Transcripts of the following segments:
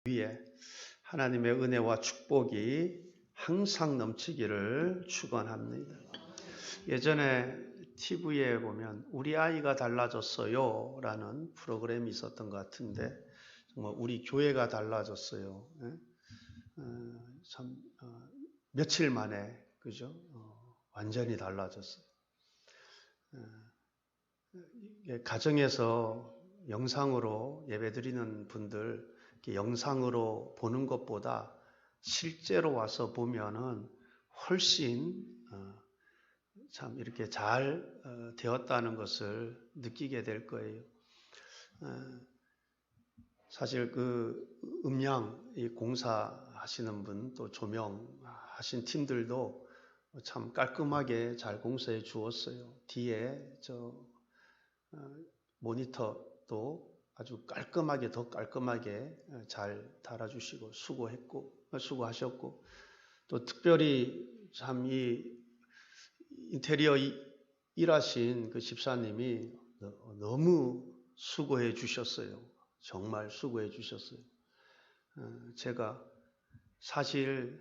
위에 하나님의 은혜와 축복이 항상 넘치기를 축원합니다. 예전에 TV에 보면 우리 아이가 달라졌어요 라는 프로그램이 있었던 것 같은데 정말 우리 교회가 달라졌어요. 참 며칠 만에 그죠? 완전히 달라졌어요. 가정에서 영상으로 예배드리는 분들 영상으로 보는 것보다 실제로 와서 보면은 훨씬 참 이렇게 잘 되었다는 것을 느끼게 될 거예요. 사실 그 음향 이 공사하시는 분 또 조명하신 팀들도 참 깔끔하게 잘 공사해 주었어요. 뒤에 저 모니터도 아주 깔끔하게 더 깔끔하게 잘 달아주시고 수고하셨고 또 특별히 참 이 인테리어 일하신 그 집사님이 너무 수고해 주셨어요. 정말 수고해 주셨어요. 제가 사실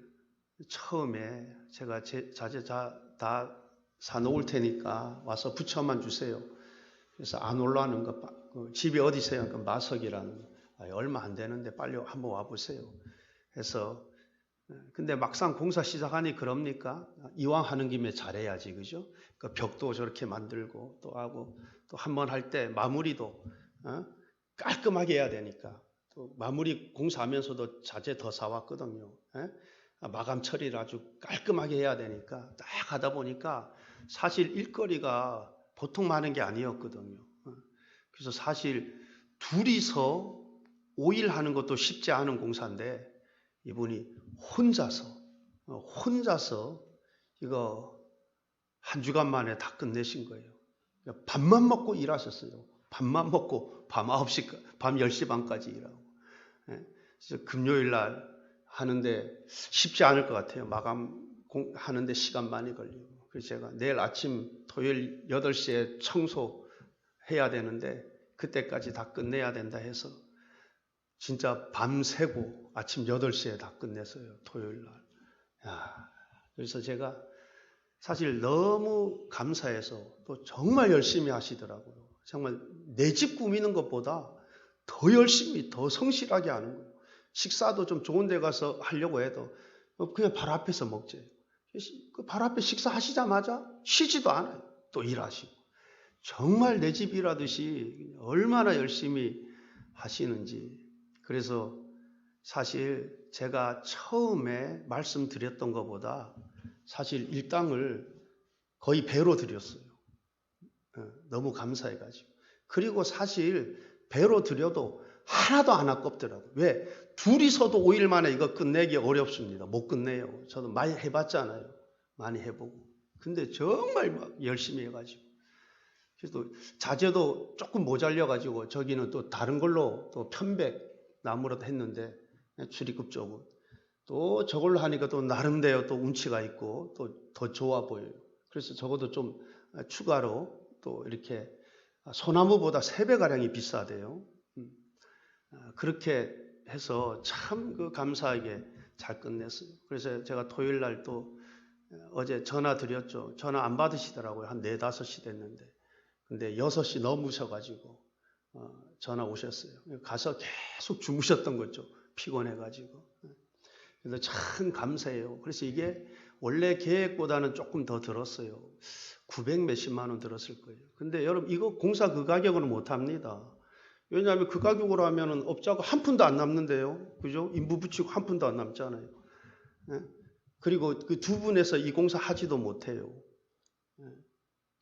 처음에 제가 자재 다 사놓을 테니까 와서 붙여만 주세요. 그래서 안 올라오는 거, 집이 어디세요? 그 마석이라는 거. 얼마 안 되는데 빨리 한번 와보세요. 해서 근데 막상 공사 시작하니 그럽니까? 이왕 하는 김에 잘해야지, 그죠? 그 벽도 저렇게 만들고 또 하고 또 한 번 할 때 마무리도 깔끔하게 해야 되니까 또 마무리 공사하면서도 자재 더 사왔거든요. 마감 처리를 아주 깔끔하게 해야 되니까 딱 하다 보니까 사실 일거리가 보통 많은 게 아니었거든요. 그래서 사실 둘이서 5일 하는 것도 쉽지 않은 공사인데 이분이 혼자서 이거 한 주간 만에 다 끝내신 거예요. 밥만 먹고 일하셨어요. 밥만 먹고 밤 10시 반까지 일하고. 그래서 금요일 날 하는데 쉽지 않을 것 같아요. 마감 하는데 시간 많이 걸리고. 그래서 제가 내일 아침 토요일 8시에 청소해야 되는데 그때까지 다 끝내야 된다 해서 진짜 밤새고 아침 8시에 다 끝냈어요. 토요일 날. 그래서 제가 사실 너무 감사해서 또 정말 열심히 하시더라고요. 정말 내 집 꾸미는 것보다 더 열심히 더 성실하게 하는 거예요. 식사도 좀 좋은 데 가서 하려고 해도 그냥 바로 앞에서 먹지. 그 바로 앞에 식사하시자마자 쉬지도 않아요. 또 일하시고. 정말 내 집 일하듯이 얼마나 열심히 하시는지. 그래서 사실 제가 처음에 말씀드렸던 것보다 사실 일당을 거의 배로 드렸어요. 너무 감사해가지고. 그리고 사실 배로 드려도 하나도 안 아깝더라고요. 왜? 둘이서도 5일 만에 이거 끝내기 어렵습니다. 못 끝내요. 저도 많이 해봤잖아요. 많이 해보고. 근데 정말 막 열심히 해가지고. 그래서 자재도 조금 모자려가지고 저기는 또 다른 걸로 또 편백 나무로 했는데 출입구 쪽은 또 저걸로 하니까 또 나름대로 또 운치가 있고 또 더 좋아 보여요. 그래서 적어도 좀 추가로 또 이렇게 소나무보다 3배가량이 비싸대요. 그렇게 해서 참 그 감사하게 잘 끝냈어요. 그래서 제가 토요일 날 또 어제 전화 드렸죠. 전화 안 받으시더라고요. 한 4, 5시 됐는데. 근데 6시 넘으셔가지고 전화 오셨어요. 가서 계속 주무셨던 거죠. 피곤해가지고. 그래서 참 감사해요. 그래서 이게 원래 계획보다는 조금 더 들었어요. 900 몇십만 원 들었을 거예요. 근데 여러분 이거 공사 그 가격으로 못 합니다. 왜냐하면 그 가격으로 하면은 업자가 한 푼도 안 남는데요. 그죠? 인부 붙이고 한 푼도 안 남잖아요. 그리고 그 두 분에서 이 공사 하지도 못해요.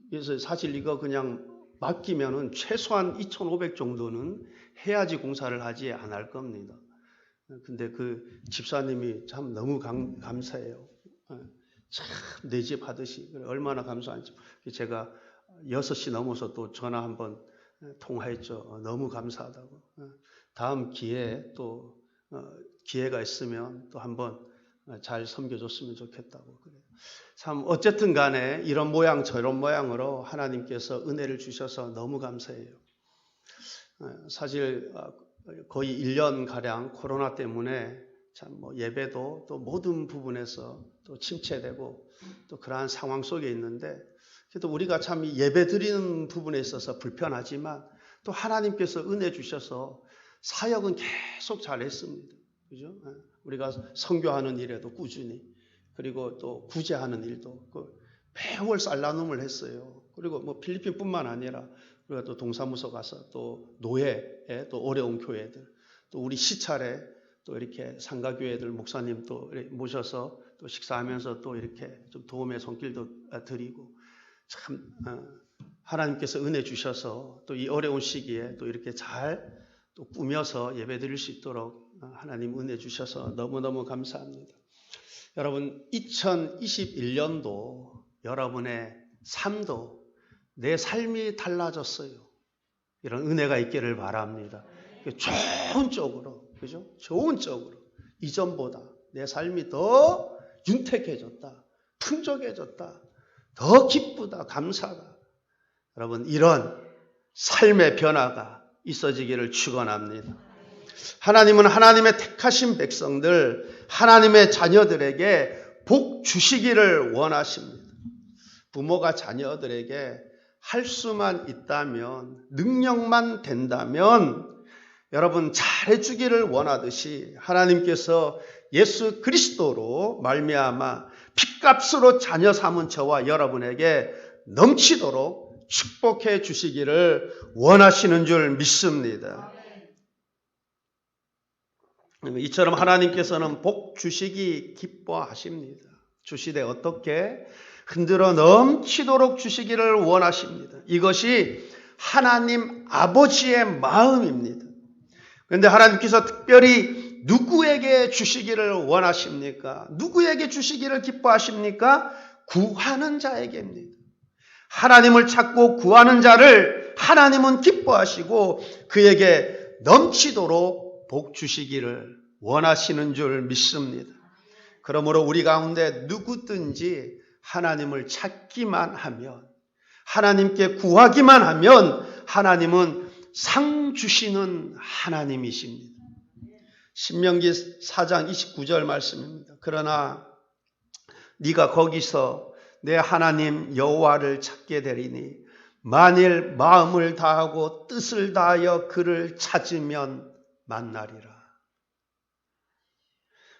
그래서 사실 이거 그냥 맡기면은 최소한 2,500 정도는 해야지 공사를 하지 안 할 겁니다. 근데 그 집사님이 참 너무 감사해요. 참 내 집 하듯이. 얼마나 감사한지. 제가 6시 넘어서 또 전화 한번 통화했죠. 너무 감사하다고. 다음 기회에 또 기회가 있으면 또 한번 잘 섬겨줬으면 좋겠다고 그래요. 참 어쨌든 간에 이런 모양 저런 모양으로 하나님께서 은혜를 주셔서 너무 감사해요. 사실 거의 1년가량 코로나 때문에 참 예배도 또 모든 부분에서 또 침체되고 또 그러한 상황 속에 있는데, 그래도 우리가 참 예배 드리는 부분에 있어서 불편하지만 또 하나님께서 은혜 주셔서 사역은 계속 잘했습니다. 그죠? 우리가 선교하는 일에도 꾸준히, 그리고 또 구제하는 일도 매월 쌀나눔을 했어요. 그리고 필리핀뿐만 아니라 우리가 또 동사무소 가서 또 노예에 또 어려운 교회들, 또 우리 시찰에 또 이렇게 상가교회들 목사님 또 모셔서 또 식사하면서 또 이렇게 좀 도움의 손길도 드리고, 참 하나님께서 은혜 주셔서 또 이 어려운 시기에 또 이렇게 잘 또 꾸며서 예배 드릴 수 있도록 하나님 은혜 주셔서 너무너무 감사합니다. 여러분, 2021년도 여러분의 삶도, 내 삶이 달라졌어요. 이런 은혜가 있기를 바랍니다. 좋은 쪽으로, 그죠? 좋은 쪽으로. 이전보다 내 삶이 더 윤택해졌다, 풍족해졌다, 더 기쁘다, 감사다. 여러분, 이런 삶의 변화가 있어지기를 축원합니다. 하나님은 하나님의 택하신 백성들, 하나님의 자녀들에게 복 주시기를 원하십니다. 부모가 자녀들에게 할 수만 있다면, 능력만 된다면 여러분 잘해주기를 원하듯이 하나님께서 예수 그리스도로 말미암아 핏값으로 자녀 삼은 저와 여러분에게 넘치도록 축복해 주시기를 원하시는 줄 믿습니다. 이처럼 하나님께서는 복 주시기 기뻐하십니다. 주시되 어떻게? 흔들어 넘치도록 주시기를 원하십니다. 이것이 하나님 아버지의 마음입니다. 그런데 하나님께서 특별히 누구에게 주시기를 원하십니까? 누구에게 주시기를 기뻐하십니까? 구하는 자에게입니다. 하나님을 찾고 구하는 자를 하나님은 기뻐하시고 그에게 넘치도록 복 주시기를 원하시는 줄 믿습니다. 그러므로 우리 가운데 누구든지 하나님을 찾기만 하면, 하나님께 구하기만 하면 하나님은 상 주시는 하나님이십니다. 신명기 4장 29절 말씀입니다. 그러나 네가 거기서 내 하나님 여호와를 찾게 되리니 만일 마음을 다하고 뜻을 다하여 그를 찾으면 만나리라.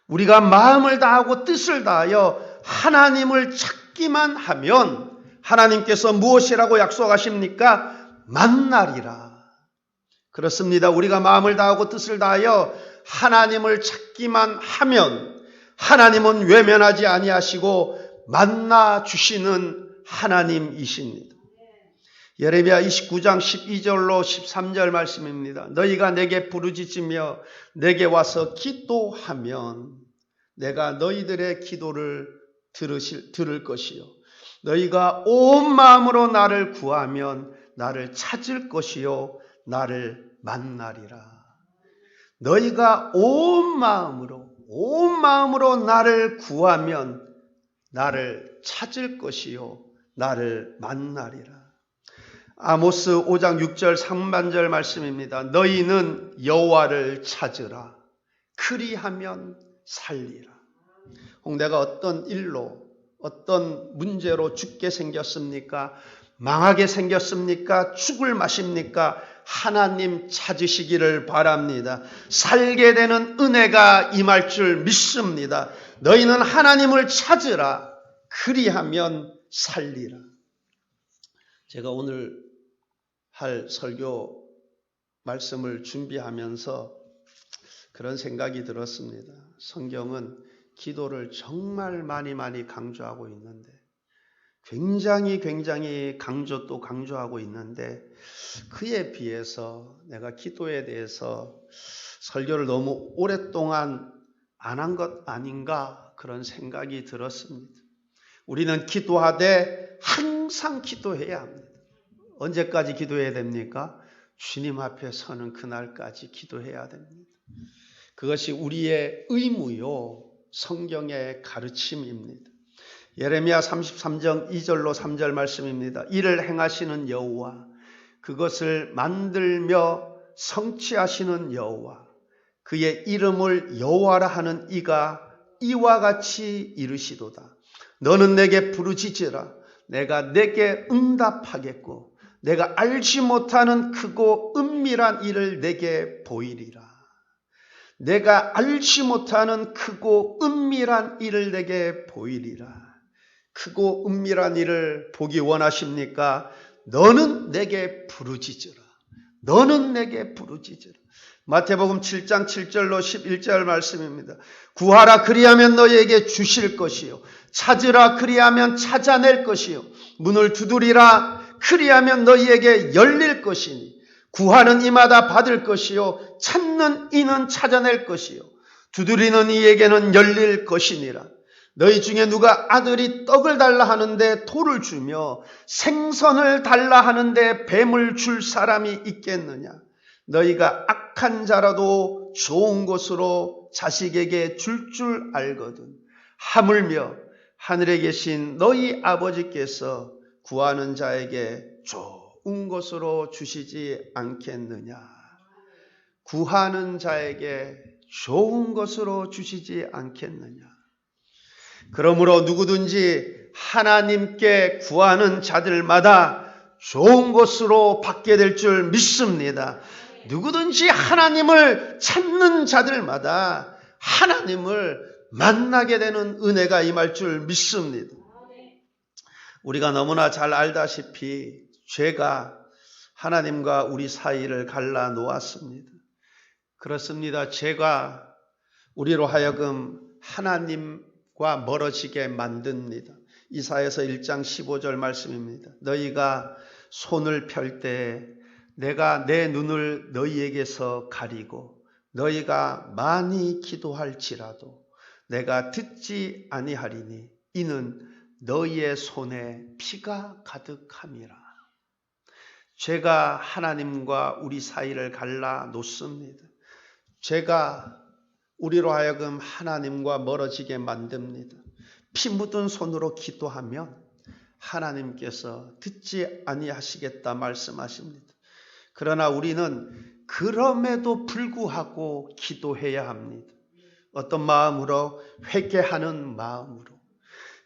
우리가 마음을 다하고 뜻을 다하여 하나님을 찾기만 하면 하나님께서 무엇이라고 약속하십니까? 만나리라. 그렇습니다. 우리가 마음을 다하고 뜻을 다하여 하나님을 찾기만 하면 하나님은 외면하지 아니하시고 만나 주시는 하나님이십니다. 예레미야 29장 12절로 13절 말씀입니다. 너희가 내게 부르짖으며 내게 와서 기도하면 내가 너희들의 기도를 들을 것이요 너희가 온 마음으로 나를 구하면 나를 찾을 것이요 나를 만나리라. 너희가 온 마음으로 나를 구하면 나를 찾을 것이요 나를 만나리라. 아모스 5장 6절 상반절 말씀입니다. 너희는 여호와를 찾으라. 그리하면 살리라. 내가 어떤 일로, 어떤 문제로 죽게 생겼습니까? 망하게 생겼습니까? 죽을 맛입니까? 하나님 찾으시기를 바랍니다. 살게 되는 은혜가 임할 줄 믿습니다. 너희는 하나님을 찾으라. 그리하면 살리라. 제가 오늘 할 설교 말씀을 준비하면서 그런 생각이 들었습니다. 성경은 기도를 정말 많이 강조하고 있는데, 굉장히 강조하고 있는데, 그에 비해서 내가 기도에 대해서 설교를 너무 오랫동안 안 한 것 아닌가 그런 생각이 들었습니다. 우리는 기도하되 항상 기도해야 합니다. 언제까지 기도해야 됩니까? 주님 앞에 서는 그날까지 기도해야 됩니다. 그것이 우리의 의무요 성경의 가르침입니다. 예레미야 33장 2절로 3절 말씀입니다. 이를 행하시는 여호와, 그것을 만들며 성취하시는 여호와, 그의 이름을 여호와라 하는 이가 이와 같이 이르시도다. 너는 내게 부르짖으라. 내가 내게 응답하겠고 내가 알지 못하는 크고 은밀한 일을 내게 보이리라. 내가 알지 못하는 크고 은밀한 일을 내게 보이리라. 크고 은밀한 일을 보기 원하십니까? 너는 내게 부르짖으라. 너는 내게 부르짖으라. 마태복음 7장 7절로 11절 말씀입니다. 구하라 그리하면 너희에게 주실 것이요, 찾으라 그리하면 찾아낼 것이요, 문을 두드리라 그리하면 너희에게 열릴 것이니 구하는 이마다 받을 것이요, 찾는 이는 찾아낼 것이요, 두드리는 이에게는 열릴 것이니라. 너희 중에 누가 아들이 떡을 달라 하는데 돌을 주며 생선을 달라 하는데 뱀을 줄 사람이 있겠느냐? 너희가 악한 자라도 좋은 것으로 자식에게 줄 알거든. 하물며 하늘에 계신 너희 아버지께서 구하는 자에게 좋은 것으로 주시지 않겠느냐? 구하는 자에게 좋은 것으로 주시지 않겠느냐? 그러므로 누구든지 하나님께 구하는 자들마다 좋은 것으로 받게 될 줄 믿습니다. 누구든지 하나님을 찾는 자들마다 하나님을 만나게 되는 은혜가 임할 줄 믿습니다. 우리가 너무나 잘 알다시피 죄가 하나님과 우리 사이를 갈라 놓았습니다. 그렇습니다. 죄가 우리로 하여금 하나님과 멀어지게 만듭니다. 이사야서 1장 15절 말씀입니다. 너희가 손을 펼 때 내가 내 눈을 너희에게서 가리고 너희가 많이 기도할지라도 내가 듣지 아니하리니 이는 너희의 손에 피가 가득함이라. 죄가 하나님과 우리 사이를 갈라 놓습니다. 죄가 우리로 하여금 하나님과 멀어지게 만듭니다. 피 묻은 손으로 기도하면 하나님께서 듣지 아니하시겠다 말씀하십니다. 그러나 우리는 그럼에도 불구하고 기도해야 합니다. 어떤 마음으로? 회개하는 마음으로.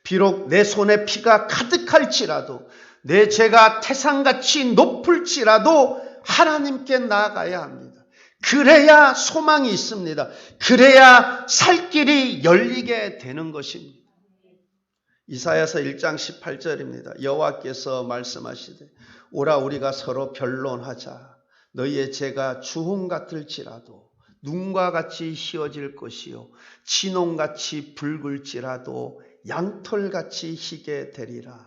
비록 내 손에 피가 가득할지라도, 내 죄가 태산같이 높을지라도 하나님께 나아가야 합니다. 그래야 소망이 있습니다. 그래야 살 길이 열리게 되는 것입니다. 이사야서 1장 18절입니다. 여호와께서 말씀하시되 오라 우리가 서로 변론하자. 너희의 죄가 주홍 같을지라도 눈과 같이 희어질 것이요 진홍같이 붉을지라도 양털같이 희게 되리라.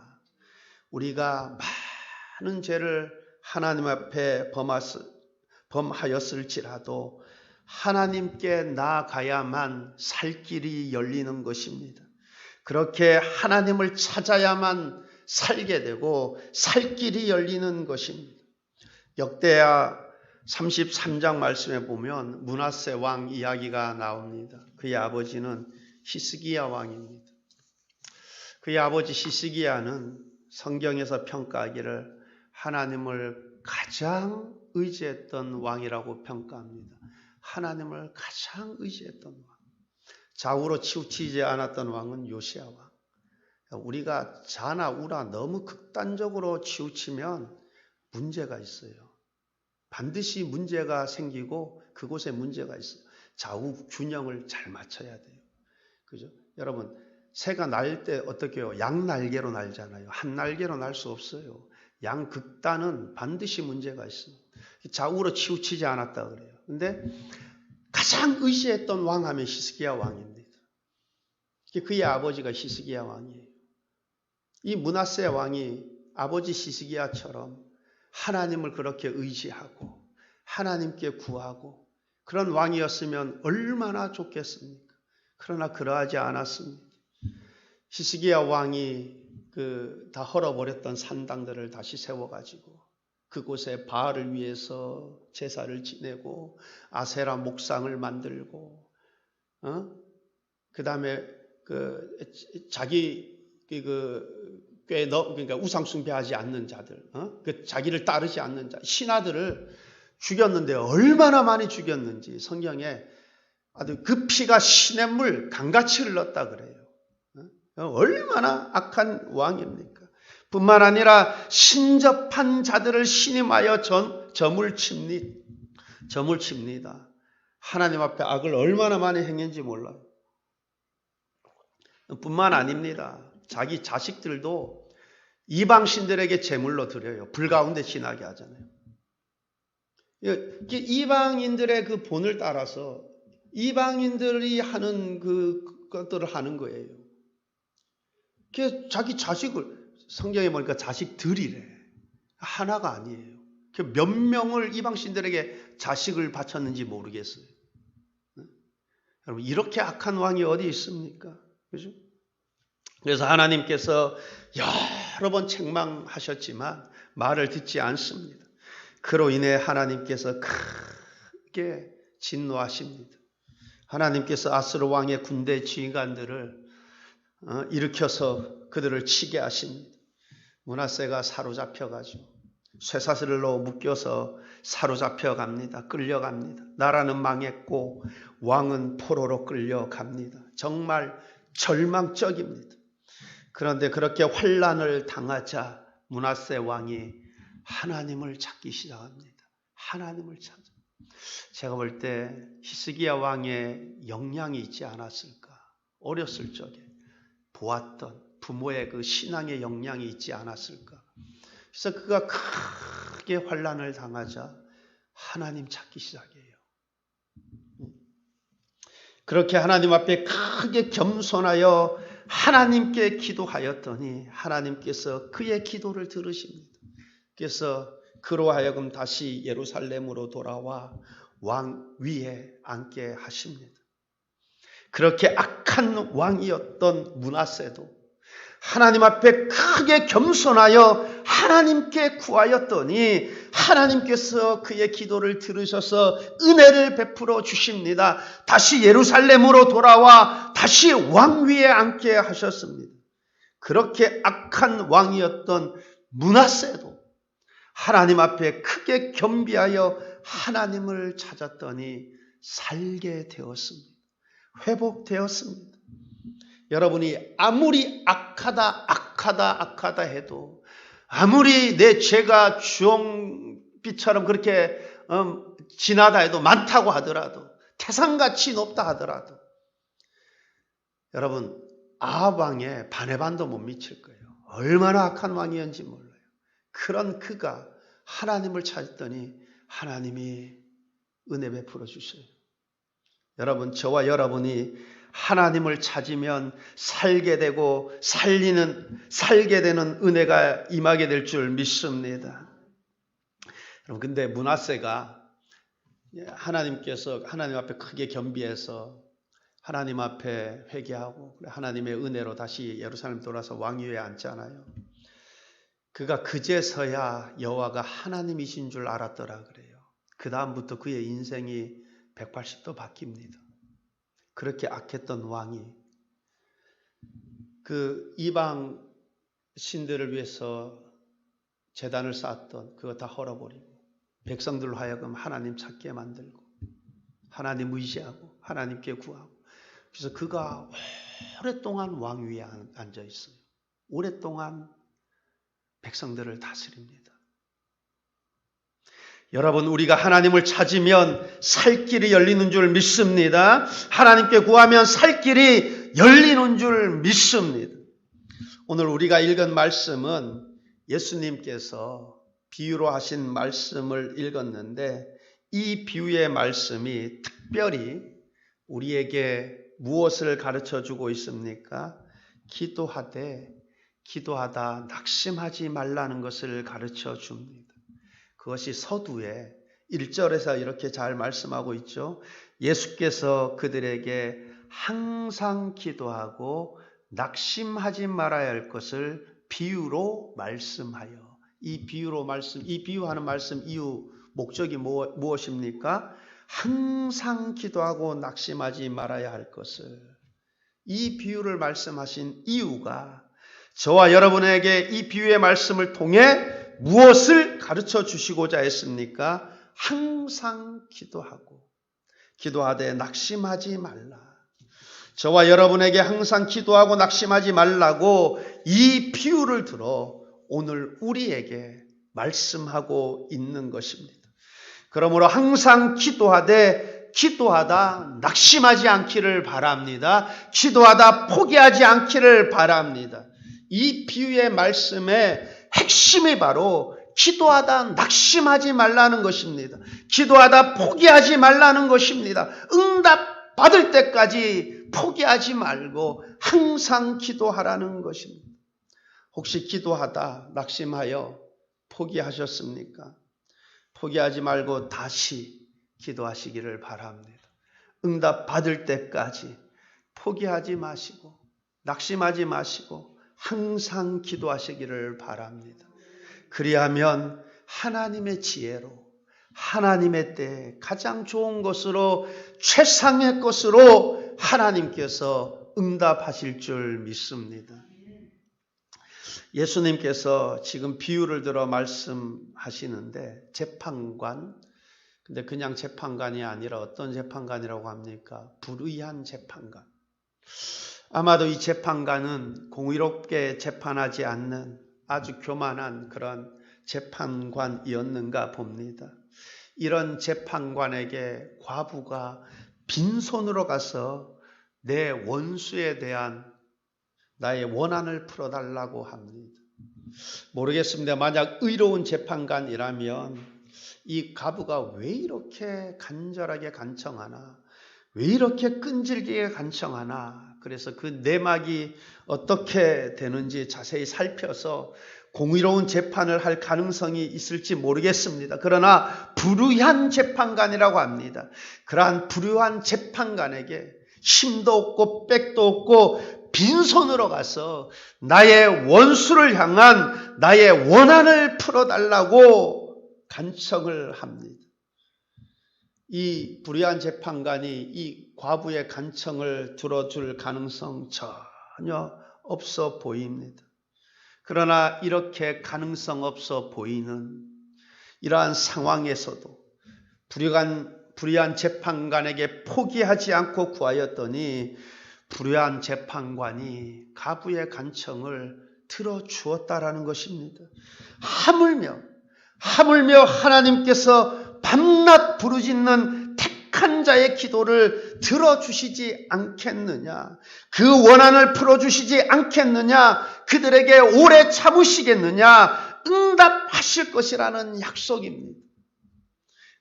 우리가 많은 죄를 하나님 앞에 범하였을지라도 하나님께 나아가야만 살 길이 열리는 것입니다. 그렇게 하나님을 찾아야만 살게 되고 살 길이 열리는 것입니다. 역대하 33장 말씀에 보면 므낫세 왕 이야기가 나옵니다. 그의 아버지는 히스기야 왕입니다. 그의 아버지 히스기야는 성경에서 평가하기를 하나님을 가장 의지했던 왕이라고 평가합니다. 하나님을 가장 의지했던 왕. 좌우로 치우치지 않았던 왕은 요시야 왕. 우리가 자나 우나 너무 극단적으로 치우치면 문제가 있어요. 반드시 문제가 생기고 그곳에 문제가 있어요. 좌우 균형을 잘 맞춰야 돼요. 그죠? 여러분, 새가 날 때 어떻게 해요? 양날개로 날잖아요. 한 날개로 날 수 없어요. 양극단은 반드시 문제가 있습니다. 좌우로 치우치지 않았다 그래요. 근데 가장 의지했던 왕 하면 히스기야 왕입니다. 그의 아버지가 히스기야 왕이에요. 이 므낫세 왕이 아버지 히스기야처럼 하나님을 그렇게 의지하고 하나님께 구하고 그런 왕이었으면 얼마나 좋겠습니까? 그러나 그러하지 않았습니다. 히스기야 왕이 다 헐어버렸던 산당들을 다시 세워가지고 그곳에 바알을 위해서 제사를 지내고 아세라 목상을 만들고, 그 다음에 자기 그러니까 우상 숭배하지 않는 자들, 자기를 따르지 않는 자, 신하들을 죽였는데 얼마나 많이 죽였는지 성경에 아주 그 피가 시냇물 강같이 흘렀다 그래요. 얼마나 악한 왕입니까? 뿐만 아니라 신접한 자들을 신임하여 점을 칩니다. 하나님 앞에 악을 얼마나 많이 행했는지 몰라요. 뿐만 아닙니다. 자기 자식들도 이방신들에게 제물로 드려요. 불 가운데 지나게 하잖아요. 이방인들의 그 본을 따라서 이방인들이 하는 그 것들을 하는 거예요. 자기 자식을 성경에 보니까 자식들이래. 하나가 아니에요. 몇 명을 이방신들에게 자식을 바쳤는지 모르겠어요. 여러분 이렇게 악한 왕이 어디 있습니까? 그죠? 그래서 하나님께서 여러 번 책망하셨지만 말을 듣지 않습니다. 그로 인해 하나님께서 크게 진노하십니다. 하나님께서 아스로 왕의 군대 지휘관들을 일으켜서 그들을 치게 하십니다. 므낫세가 사로잡혀가지고 쇠사슬로 묶여서 사로잡혀갑니다. 끌려갑니다. 나라는 망했고 왕은 포로로 끌려갑니다. 정말 절망적입니다. 그런데 그렇게 환난을 당하자 므낫세 왕이 하나님을 찾기 시작합니다. 하나님을 찾아. 제가 볼 때 히스기야 왕의 영향이 있지 않았을까? 어렸을 적에 보았던 부모의 그 신앙의 영향이 있지 않았을까? 그래서 그가 크게 환난을 당하자 하나님 찾기 시작해요. 그렇게 하나님 앞에 크게 겸손하여 하나님께 기도하였더니 하나님께서 그의 기도를 들으십니다. 그래서 그로 하여금 다시 예루살렘으로 돌아와 왕 위에 앉게 하십니다. 그렇게 악한 왕이었던 므낫세도 하나님 앞에 크게 겸손하여 하나님께 구하였더니 하나님께서 그의 기도를 들으셔서 은혜를 베풀어 주십니다. 다시 예루살렘으로 돌아와 다시 왕 위에 앉게 하셨습니다. 그렇게 악한 왕이었던 므낫세도 하나님 앞에 크게 겸비하여 하나님을 찾았더니 살게 되었습니다. 회복되었습니다. 여러분이 아무리 악하다 해도 아무리 내 죄가 주홍빛처럼 그렇게 진하다 해도 많다고 하더라도 태산같이 높다 하더라도 여러분 아합 왕의 반의 반도 못 미칠 거예요. 얼마나 악한 왕이었는지 몰라요. 그런 그가 하나님을 찾았더니 하나님이 은혜 베풀어 주셔요. 여러분 저와 여러분이 하나님을 찾으면 살게 되고 살게 되는 은혜가 임하게 될 줄 믿습니다. 여러분 근데 므낫세가 하나님께서 하나님 앞에 크게 겸비해서 하나님 앞에 회개하고 하나님의 은혜로 다시 예루살렘 돌아서 왕위에 앉잖아요. 그가 그제서야 여호와가 하나님이신 줄 알았더라 그래요. 그 다음부터 그의 인생이 180도 바뀝니다. 그렇게 악했던 왕이 그 이방 신들을 위해서 제단을 쌓았던 그거 다 헐어버리고 백성들로 하여금 하나님 찾게 만들고 하나님 의지하고 하나님께 구하고 그래서 그가 오랫동안 왕 위에 앉아 있어요. 오랫동안 백성들을 다스립니다. 여러분 우리가 하나님을 찾으면 살 길이 열리는 줄 믿습니다. 하나님께 구하면 살 길이 열리는 줄 믿습니다. 오늘 우리가 읽은 말씀은 예수님께서 비유로 하신 말씀을 읽었는데 이 비유의 말씀이 특별히 우리에게 무엇을 가르쳐 주고 있습니까? 기도하다 낙심하지 말라는 것을 가르쳐 줍니다. 그것이 서두에 1절에서 이렇게 잘 말씀하고 있죠. 예수께서 그들에게 항상 기도하고 낙심하지 말아야 할 것을 비유로 말씀하여. 이 비유하는 말씀 이유 목적이 무엇입니까? 항상 기도하고 낙심하지 말아야 할 것을. 이 비유를 말씀하신 이유가 저와 여러분에게 이 비유의 말씀을 통해 무엇을 가르쳐 주시고자 했습니까? 항상 기도하되 낙심하지 말라. 저와 여러분에게 항상 기도하고 낙심하지 말라고 이 비유를 들어 오늘 우리에게 말씀하고 있는 것입니다. 그러므로 항상 기도하다 낙심하지 않기를 바랍니다. 기도하다 포기하지 않기를 바랍니다. 이 비유의 말씀의 핵심이 바로 기도하다 낙심하지 말라는 것입니다. 기도하다 포기하지 말라는 것입니다. 응답 받을 때까지 포기하지 말고 항상 기도하라는 것입니다. 혹시 기도하다 낙심하여 포기하셨습니까? 포기하지 말고 다시 기도하시기를 바랍니다. 응답 받을 때까지 포기하지 마시고 낙심하지 마시고 항상 기도하시기를 바랍니다. 그리하면 하나님의 지혜로 하나님의 때에 가장 좋은 것으로 최상의 것으로 하나님께서 응답하실 줄 믿습니다. 예수님께서 지금 비유를 들어 말씀하시는데 재판관, 근데 그냥 재판관이 아니라 어떤 재판관이라고 합니까? 불의한 재판관. 아마도 이 재판관은 공의롭게 재판하지 않는 아주 교만한 그런 재판관이었는가 봅니다. 이런 재판관에게 과부가 빈손으로 가서 내 원수에 대한 나의 원한을 풀어달라고 합니다. 모르겠습니다. 만약 의로운 재판관이라면 이 과부가 왜 이렇게 간절하게 간청하나, 왜 이렇게 끈질기게 간청하나, 그래서 그 내막이 어떻게 되는지 자세히 살펴서 공의로운 재판을 할 가능성이 있을지 모르겠습니다. 그러나 불의한 재판관이라고 합니다. 그러한 불의한 재판관에게 힘도 없고 빽도 없고 빈손으로 가서 나의 원수를 향한 나의 원한을 풀어달라고 간청을 합니다. 이 불의한 재판관이 이 과부의 간청을 들어줄 가능성 전혀 없어 보입니다. 그러나 이렇게 가능성 없어 보이는 이러한 상황에서도 불의한 재판관에게 포기하지 않고 구하였더니 불의한 재판관이 과부의 간청을 들어주었다라는 것입니다. 하물며 하나님께서 밤낮 부르짖는 택한 자의 기도를 들어주시지 않겠느냐? 그 원한을 풀어주시지 않겠느냐? 그들에게 오래 참으시겠느냐? 응답하실 것이라는 약속입니다.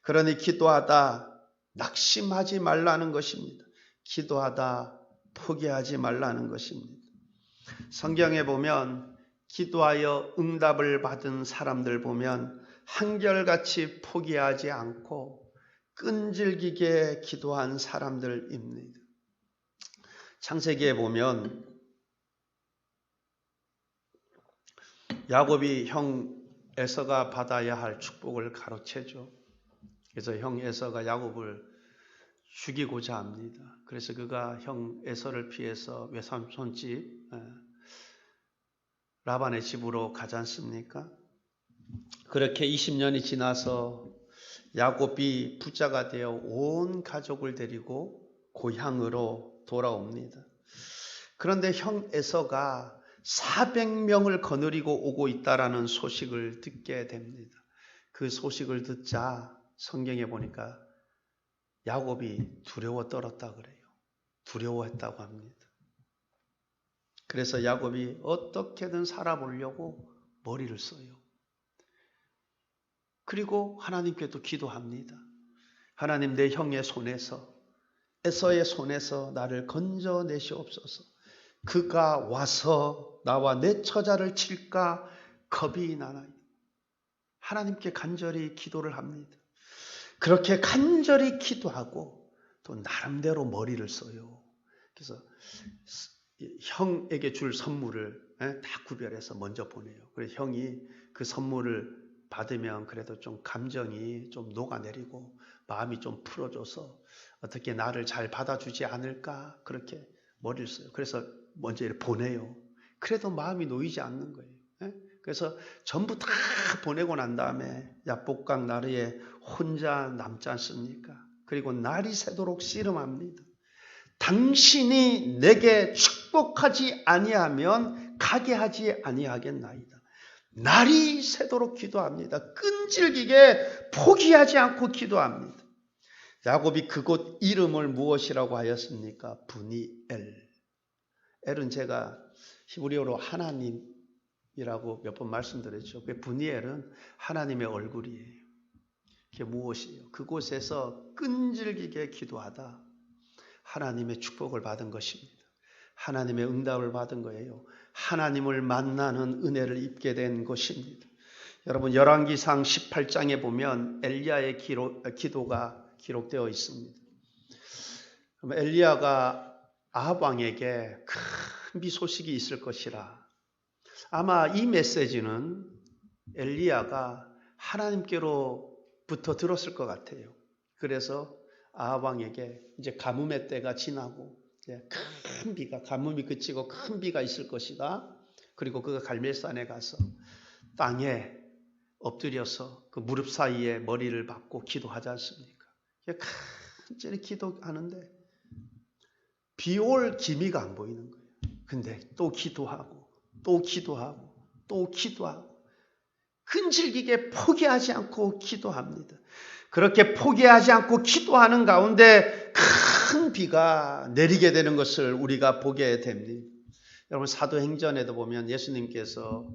그러니 기도하다 낙심하지 말라는 것입니다. 기도하다 포기하지 말라는 것입니다. 성경에 보면 기도하여 응답을 받은 사람들 보면 한결같이 포기하지 않고 끈질기게 기도한 사람들입니다. 창세기에 보면 야곱이 형 에서가 받아야 할 축복을 가로채죠. 그래서 형 에서가 야곱을 죽이고자 합니다. 그래서 그가 형 에서를 피해서 외삼촌집 라반의 집으로 가지 않습니까? 그렇게 20년이 지나서 야곱이 부자가 되어 온 가족을 데리고 고향으로 돌아옵니다. 그런데 형 에서가 400명을 거느리고 오고 있다라는 소식을 듣게 됩니다. 그 소식을 듣자 성경에 보니까 야곱이 두려워 떨었다 그래요. 두려워했다고 합니다. 그래서 야곱이 어떻게든 살아보려고 머리를 써요. 그리고 하나님께도 기도합니다. 하나님, 내 형의 손에서, 에서의 손에서 나를 건져내시옵소서. 그가 와서 나와 내 처자를 칠까 겁이 나나이다. 하나님께 간절히 기도를 합니다. 그렇게 간절히 기도하고 또 나름대로 머리를 써요. 그래서 형에게 줄 선물을 다 구별해서 먼저 보내요. 그래서 형이 그 선물을 받으면 그래도 좀 감정이 좀 녹아내리고 마음이 좀 풀어져서 어떻게 나를 잘 받아주지 않을까 그렇게 머리를 써요. 그래서 먼저 보내요. 그래도 마음이 놓이지 않는 거예요. 그래서 전부 다 보내고 난 다음에 야복강 나루에 혼자 남지 않습니까? 그리고 날이 새도록 씨름합니다. 당신이 내게 축복하지 아니하면 가게 하지 아니하겠나이다. 날이 새도록 기도합니다. 끈질기게 포기하지 않고 기도합니다. 야곱이 그곳 이름을 무엇이라고 하였습니까? 브니엘. 엘은 제가 히브리어로 하나님이라고 몇 번 말씀드렸죠. 그 브니엘은 하나님의 얼굴이에요. 그게 무엇이에요? 그곳에서 끈질기게 기도하다 하나님의 축복을 받은 것입니다. 하나님의 응답을 받은 거예요. 하나님을 만나는 은혜를 입게 된 것입니다. 여러분 열왕기상 18장에 보면 엘리야의 기도가 기록되어 있습니다. 그럼 엘리야가 아합 왕에게 큰 비 소식이 있을 것이라. 아마 이 메시지는 엘리야가 하나님께로부터 들었을 것 같아요. 그래서 아합 왕에게 이제 가뭄의 때가 지나고 큰 비가 가뭄이 그치고 큰 비가 있을 것이다. 그리고 그가 갈멜산에 가서 땅에 엎드려서 그 무릎 사이에 머리를 박고 기도하지 않습니까? 간절히 기도하는데 비올 기미가 안 보이는 거예요. 근데 또 기도하고 또 기도하고 또 기도하고 끈질기게 포기하지 않고 기도합니다. 그렇게 포기하지 않고 기도하는 가운데 큰 비가 내리게 되는 것을 우리가 보게 됩니다. 여러분 사도행전에도 보면 예수님께서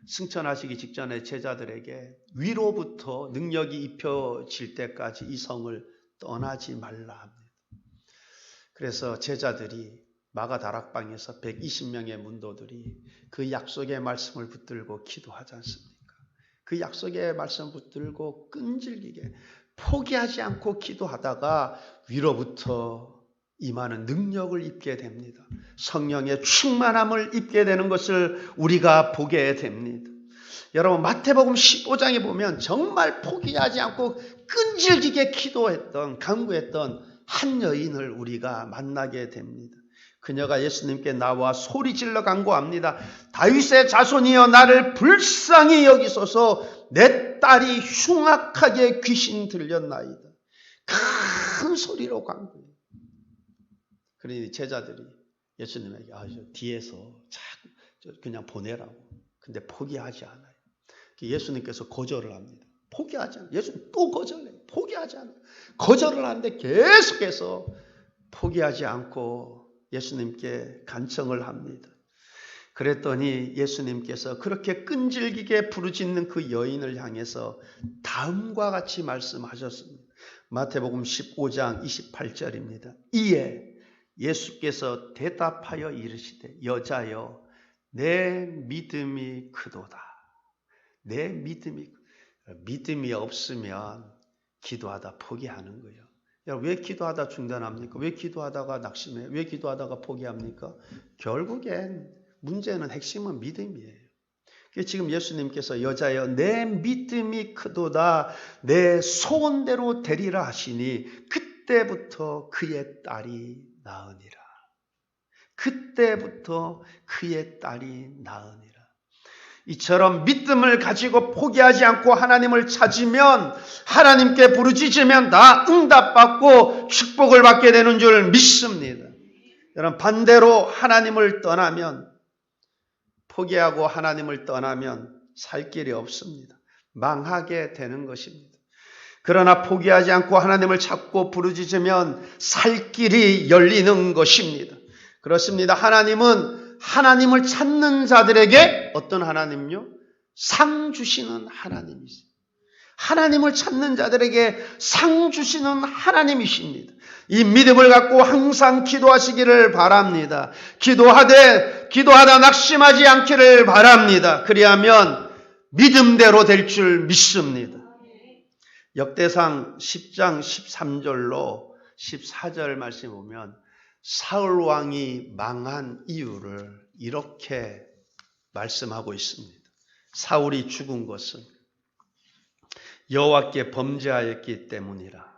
승천하시기 직전에 제자들에게 위로부터 능력이 입혀질 때까지 이 성을 떠나지 말라 합니다. 그래서 제자들이 마가다락방에서 120명의 문도들이 그 약속의 말씀을 붙들고 기도하지 않습니까? 그 약속의 말씀을 붙들고 끈질기게 포기하지 않고 기도하다가 위로부터 임하는 능력을 입게 됩니다. 성령의 충만함을 입게 되는 것을 우리가 보게 됩니다. 여러분 마태복음 15장에 보면 정말 포기하지 않고 끈질기게 기도했던 간구했던 한 여인을 우리가 만나게 됩니다. 그녀가 예수님께 나와 소리질러 간구합니다. 다윗의 자손이여 나를 불쌍히 여기소서. 내 딸이 흉악하게 귀신 들렸나이다. 큰 소리로 간구해요. 그러니 제자들이 예수님에게 저 뒤에서 그냥 보내라고. 근데 포기하지 않아요. 예수님께서 거절을 합니다. 포기하지 않아요. 예수님 또 거절해요. 포기하지 않아요. 거절을 하는데 계속해서 포기하지 않고 예수님께 간청을 합니다. 그랬더니 예수님께서 그렇게 끈질기게 부르짖는 그 여인을 향해서 다음과 같이 말씀하셨습니다. 마태복음 15장 28절입니다. 이에 예수께서 대답하여 이르시되 여자여 내 믿음이 크도다. 내 믿음이 없으면 기도하다 포기하는 거예요. 왜 기도하다 중단합니까? 왜 기도하다가 낙심해요? 왜 기도하다가 포기합니까? 결국엔 문제는 핵심은 믿음이에요. 지금 예수님께서 여자여 내 믿음이 크도다 내 소원대로 되리라 하시니 그때부터 그의 딸이 나으니라. 그때부터 그의 딸이 나으니라. 이처럼 믿음을 가지고 포기하지 않고 하나님을 찾으면 하나님께 부르짖으면 다 응답받고 축복을 받게 되는 줄 믿습니다. 여러분 반대로 하나님을 떠나면 포기하고 하나님을 떠나면 살 길이 없습니다. 망하게 되는 것입니다. 그러나 포기하지 않고 하나님을 찾고 부르짖으면 살 길이 열리는 것입니다. 그렇습니다. 하나님은 하나님을 찾는 자들에게 어떤 하나님요? 상 주시는 하나님이세요. 하나님을 찾는 자들에게 상 주시는 하나님이십니다. 이 믿음을 갖고 항상 기도하시기를 바랍니다. 기도하다 낙심하지 않기를 바랍니다. 그리하면 믿음대로 될 줄 믿습니다. 역대상 10장 13절로 14절 말씀에 보면 사울 왕이 망한 이유를 이렇게 말씀하고 있습니다. 사울이 죽은 것은 여호와께 범죄하였기 때문이라.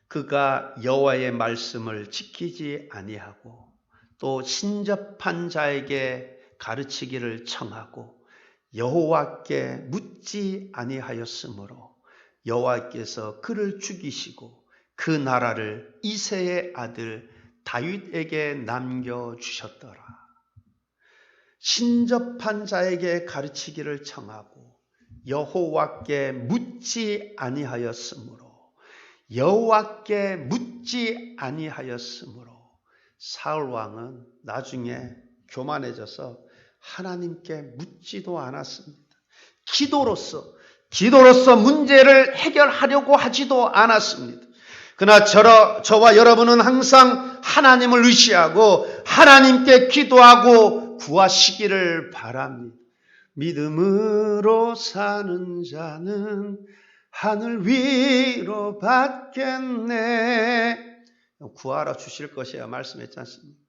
그가 여호와의 말씀을 지키지 아니하고 또 신접한 자에게 가르치기를 청하고 여호와께 묻지 아니하였으므로 여호와께서 그를 죽이시고 그 나라를 이새의 아들 다윗에게 남겨주셨더라. 신접한 자에게 가르치기를 청하고 여호와께 묻지 아니하였으므로 여호와께 묻지 아니하였으므로 사울 왕은 나중에 교만해져서 하나님께 묻지도 않았습니다. 기도로서 문제를 해결하려고 하지도 않았습니다. 그러나 저와 여러분은 항상 하나님을 의지하고 하나님께 기도하고 구하시기를 바랍니다. 믿음으로 사는 자는 하늘 위로 받겠네. 구하라 주실 것이야 말씀했지 않습니까?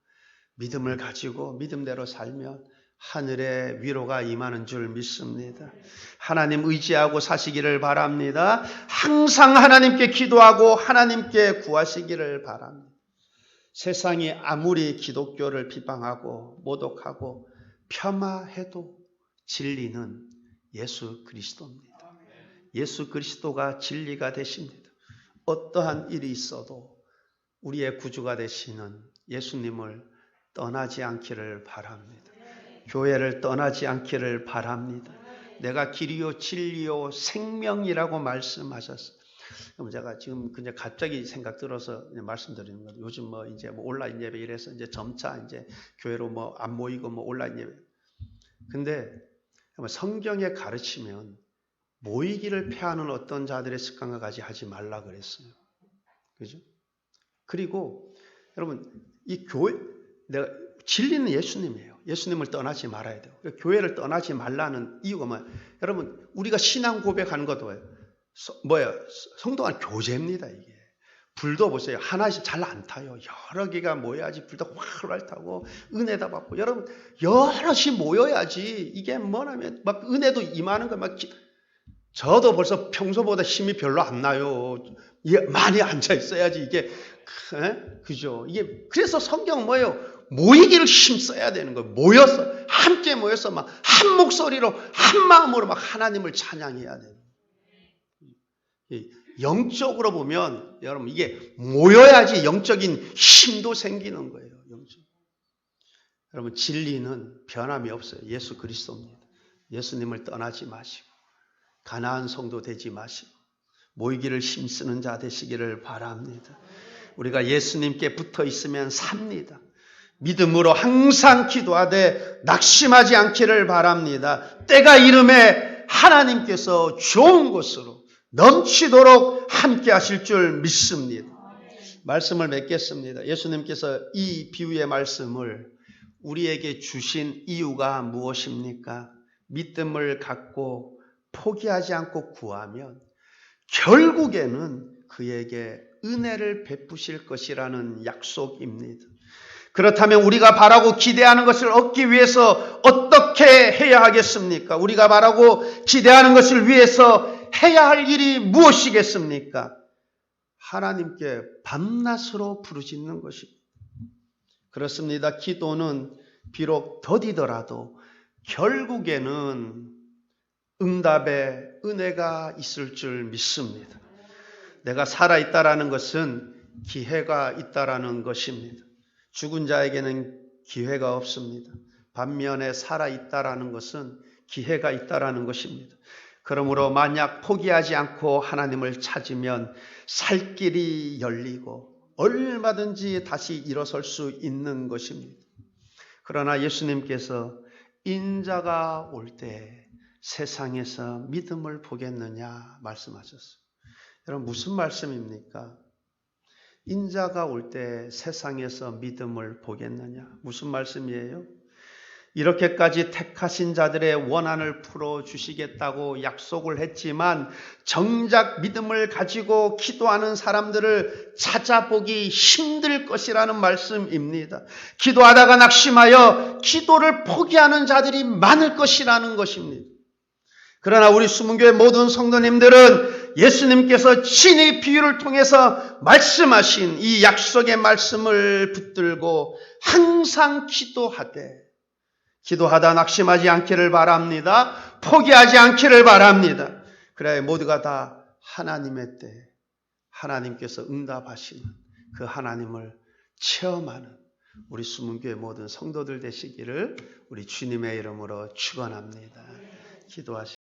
믿음을 가지고 믿음대로 살면 하늘의 위로가 임하는 줄 믿습니다. 하나님 의지하고 사시기를 바랍니다. 항상 하나님께 기도하고 하나님께 구하시기를 바랍니다. 세상이 아무리 기독교를 비방하고 모독하고 폄하해도 진리는 예수 그리스도입니다. 예수 그리스도가 진리가 되십니다. 어떠한 일이 있어도 우리의 구주가 되시는 예수님을 떠나지 않기를 바랍니다. 교회를 떠나지 않기를 바랍니다. 내가 길이요 진리요 생명이라고 말씀하셨어요. 그럼 제가 지금 그냥 갑자기 생각 들어서 말씀드리는 거예요. 요즘 이제 온라인 예배 이래서 이제 점차 이제 교회로 안 모이고 온라인 예배. 근데 성경에 가르치면 모이기를 패하는 어떤 자들의 습관과 같이 하지 말라 그랬어요. 그죠? 그리고 여러분 이 교회 내가 진리는 예수님이에요. 예수님을 떠나지 말아야 돼요. 교회를 떠나지 말라는 이유가 뭐예요? 여러분 우리가 신앙 고백하는 것도 뭐예요? 성도 간 교제입니다. 이게 불도 보세요. 하나씩 잘 안 타요. 여러 개가 모여야지 불도 활활 타고 은혜다 받고 여러분 여럿이 모여야지 이게 뭐냐면 막 은혜도 임하는 거 막 저도 벌써 평소보다 힘이 별로 안 나요. 이게 많이 앉아 있어야지 이게 그죠? 이게 그래서 성경은 뭐예요? 모이기를 힘써야 되는 거예요. 함께 모여서 막 한 목소리로 한 마음으로 막 하나님을 찬양해야 돼요. 영적으로 보면 여러분 이게 모여야지 영적인 힘도 생기는 거예요. 여러분 진리는 변함이 없어요. 예수 그리스도입니다. 예수님을 떠나지 마시고 가나안 성도 되지 마시고 모이기를 힘쓰는 자 되시기를 바랍니다. 우리가 예수님께 붙어 있으면 삽니다. 믿음으로 항상 기도하되 낙심하지 않기를 바랍니다. 때가 이름에 하나님께서 좋은 것으로 넘치도록 함께 하실 줄 믿습니다. 말씀을 맺겠습니다. 예수님께서 이 비유의 말씀을 우리에게 주신 이유가 무엇입니까? 믿음을 갖고 포기하지 않고 구하면 결국에는 그에게 은혜를 베푸실 것이라는 약속입니다. 그렇다면 우리가 바라고 기대하는 것을 얻기 위해서 어떻게 해야 하겠습니까? 우리가 바라고 기대하는 것을 위해서 해야 할 일이 무엇이겠습니까? 하나님께 밤낮으로 부르짖는 것입니다. 그렇습니다. 기도는 비록 더디더라도 결국에는 응답의 은혜가 있을 줄 믿습니다. 내가 살아있다라는 것은 기회가 있다라는 것입니다. 죽은 자에게는 기회가 없습니다. 반면에 살아있다라는 것은 기회가 있다라는 것입니다. 그러므로 만약 포기하지 않고 하나님을 찾으면 살 길이 열리고 얼마든지 다시 일어설 수 있는 것입니다. 그러나 예수님께서 인자가 올 때 세상에서 믿음을 보겠느냐 말씀하셨어요. 여러분 무슨 말씀입니까? 인자가 올 때 세상에서 믿음을 보겠느냐? 무슨 말씀이에요? 이렇게까지 택하신 자들의 원한을 풀어주시겠다고 약속을 했지만 정작 믿음을 가지고 기도하는 사람들을 찾아보기 힘들 것이라는 말씀입니다. 기도하다가 낙심하여 기도를 포기하는 자들이 많을 것이라는 것입니다. 그러나 우리 수문교회 모든 성도님들은 예수님께서 친히 비유를 통해서 말씀하신 이 약속의 말씀을 붙들고 항상 기도하다 낙심하지 않기를 바랍니다. 포기하지 않기를 바랍니다. 그래야 모두가 다 하나님의 때 하나님께서 응답하시는 그 하나님을 체험하는 우리 수문교회 모든 성도들 되시기를 우리 주님의 이름으로 축원합니다. 기도하시겠습니다.